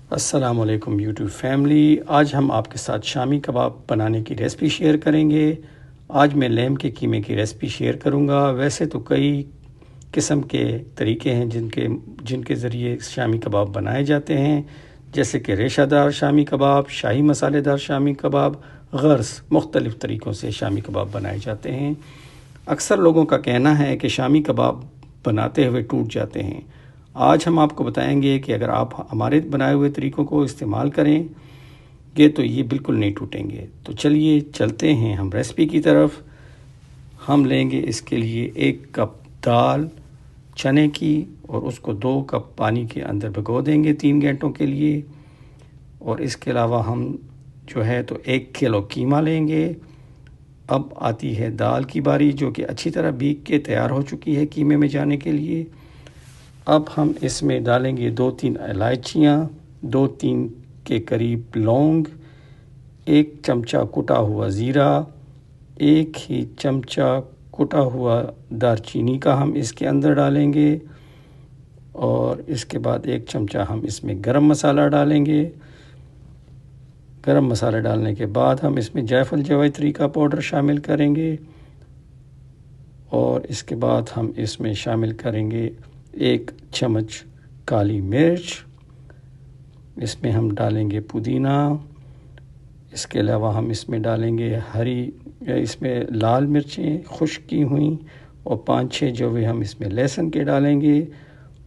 अस्सलाम वालेकुम YouTube family. आज हम आपके साथ शामी कबाब बनाने की रेसिपी शेयर करेंगे। आज मैं लैम के कीमे की रेसिपी शेयर करूंगा। वैसे तो कई किस्म के तरीके हैं जिनके ज़रिए शामी कबाब बनाए जाते हैं, जैसे कि रेशादार शामी कबाब, शाही मसालेदार शामी कबाब, गर्स मुख्तलिफ़ तरीक़ों से शामी कबाब बनाए जाते हैं। अक्सर लोगों का कहना है कि शामी कबाब बनाते हुए टूट जाते हैं। आज हम आपको बताएंगे कि अगर आप हमारे बनाए हुए तरीक़ों को इस्तेमाल करेंगे तो ये बिल्कुल नहीं टूटेंगे। तो चलिए चलते हैं हम रेसिपी की तरफ। हम लेंगे इसके लिए 1 कप दाल चने की और उसको 2 कप पानी के अंदर भिगो देंगे 3 घंटों के लिए। और इसके अलावा हम जो है तो 1 किलो कीमा लेंगे। अब आती है दाल की बारी, जो कि अच्छी तरह भीग के तैयार हो चुकी है कीमे में जाने के लिए। अब हम इसमें डालेंगे 2-3 इलायचियाँ, 2-3 के करीब लौंग, 1 चमचा कुटा हुआ ज़ीरा, 1 ही चमचा कुटा हुआ दारचीनी का हम इसके अंदर डालेंगे। और इसके बाद 1 चमचा हम इसमें गरम मसाला डालेंगे। गरम मसाला डालने के बाद हम इसमें जायफल जावित्री का पाउडर शामिल करेंगे। और इसके बाद हम इसमें शामिल करेंगे 1 चम्मच काली मिर्च। इसमें हम डालेंगे पुदीना। इसके अलावा हम इसमें डालेंगे इसमें लाल मिर्चें खुश्क की हुई, और 5-6 जो भी हम इसमें लहसुन के डालेंगे,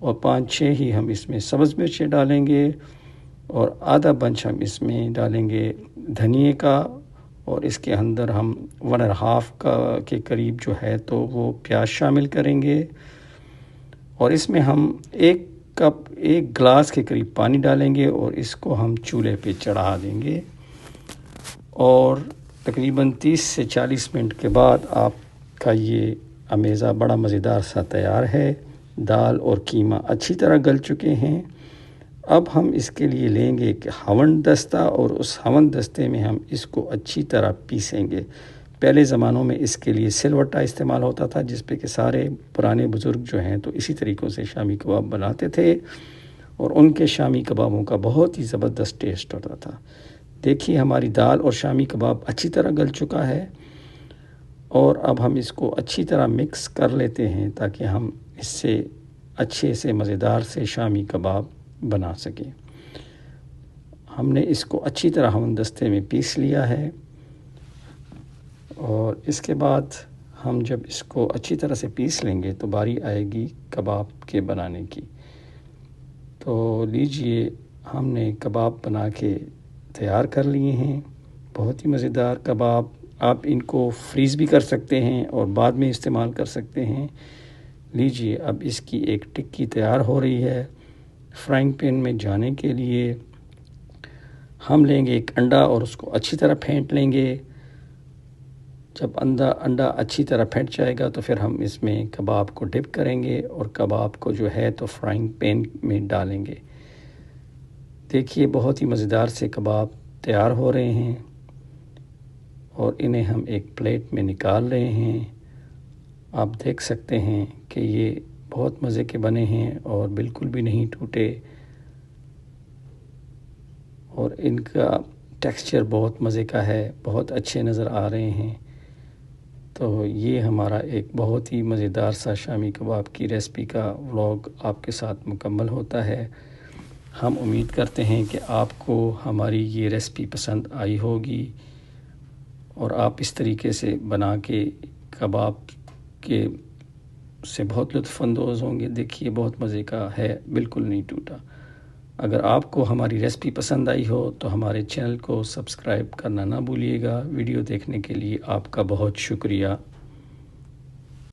और 5-6 ही हम इसमें सब्ज़ मिर्चें डालेंगे, और आधा बंच हम इसमें डालेंगे धनिए का। और इसके अंदर हम 1.5 के करीब जो है तो वो प्याज शामिल करेंगे। और इसमें हम 1 गिलास के करीब पानी डालेंगे और इसको हम चूल्हे पे चढ़ा देंगे। और तकरीबन 30 से 40 मिनट के बाद आपका ये अमेज़ा बड़ा मज़ेदार सा तैयार है। दाल और कीमा अच्छी तरह गल चुके हैं। अब हम इसके लिए लेंगे एक हवन दस्ता, और उस हवन दस्ते में हम इसको अच्छी तरह पीसेंगे। पहले ज़मानों में इसके लिए सिलवट्टा इस्तेमाल होता था, जिस पे कि सारे पुराने बुज़ुर्ग जो हैं तो इसी तरीक़ों से शामी कबाब बनाते थे, और उनके शामी कबाबों का बहुत ही ज़बरदस्त टेस्ट होता था। देखिए हमारी दाल और शामी कबाब अच्छी तरह गल चुका है, और अब हम इसको अच्छी तरह मिक्स कर लेते हैं ताकि हम इससे अच्छे से मज़ेदार से शामी कबाब बना सकें। हमने इसको अच्छी तरह हवन दस्ते में पीस लिया है, और इसके बाद हम जब इसको अच्छी तरह से पीस लेंगे तो बारी आएगी कबाब के बनाने की। तो लीजिए, हमने कबाब बना के तैयार कर लिए हैं। बहुत ही मज़ेदार कबाब। आप इनको फ्रीज़ भी कर सकते हैं और बाद में इस्तेमाल कर सकते हैं। लीजिए, अब इसकी एक टिक्की तैयार हो रही है। फ्राइंग पैन में जाने के लिए हम लेंगे 1 अंडा और उसको अच्छी तरह फेंट लेंगे। जब अंडा अच्छी तरह फेंट जाएगा तो फिर हम इसमें कबाब को डिप करेंगे और कबाब को जो है तो फ्राइंग पैन में डालेंगे। देखिए, बहुत ही मज़ेदार से कबाब तैयार हो रहे हैं, और इन्हें हम एक प्लेट में निकाल रहे हैं। आप देख सकते हैं कि ये बहुत मज़े के बने हैं और बिल्कुल भी नहीं टूटे, और इनका टेक्सचर बहुत मज़े का है, बहुत अच्छे नज़र आ रहे हैं। तो ये हमारा एक बहुत ही मज़ेदार सा शामी कबाब की रेसिपी का व्लॉग आपके साथ मुकम्मल होता है। हम उम्मीद करते हैं कि आपको हमारी ये रेसिपी पसंद आई होगी, और आप इस तरीके से बना के कबाब के से बहुत लुत्फ़अंदोज़ होंगे। देखिए, बहुत मज़े का है, बिल्कुल नहीं टूटा। अगर आपको हमारी रेसिपी पसंद आई हो तो हमारे चैनल को सब्सक्राइब करना ना भूलिएगा। वीडियो देखने के लिए आपका बहुत शुक्रिया।